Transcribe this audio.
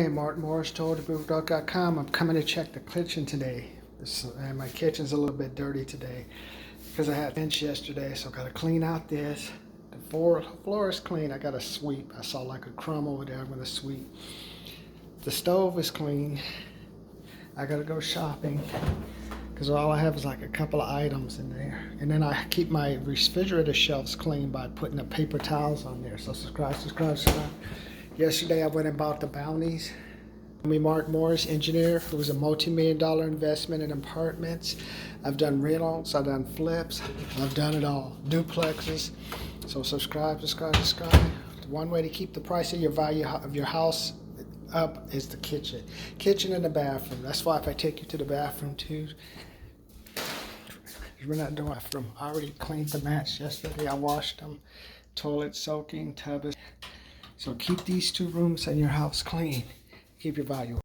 Hey, Martin Morris, TotalBootDog.com. I'm coming to check the kitchen today. My kitchen's a little bit dirty today because I had bench yesterday, so I got to clean out this. The floor is clean. I got to sweep. I saw like a crumb over there. I'm going to sweep. The stove is clean. I got to go shopping because all I have is like a couple of items in there. And then I keep my refrigerator shelves clean by putting the paper towels on there. So subscribe. Yesterday I went and bought the Bounties. I'm Mark Morris, engineer. It was a multi-million-dollar investment in apartments. I've done rentals, I've done flips, I've done it all. Duplexes. So subscribe. The one way to keep the price of your value of your house up is the kitchen. Kitchen and the bathroom. That's why if I take you to the bathroom too, we're not doing bathroom. I already cleaned the mats yesterday. I washed them. Toilet soaking, tub is. So keep these two rooms in your house clean. Keep your value.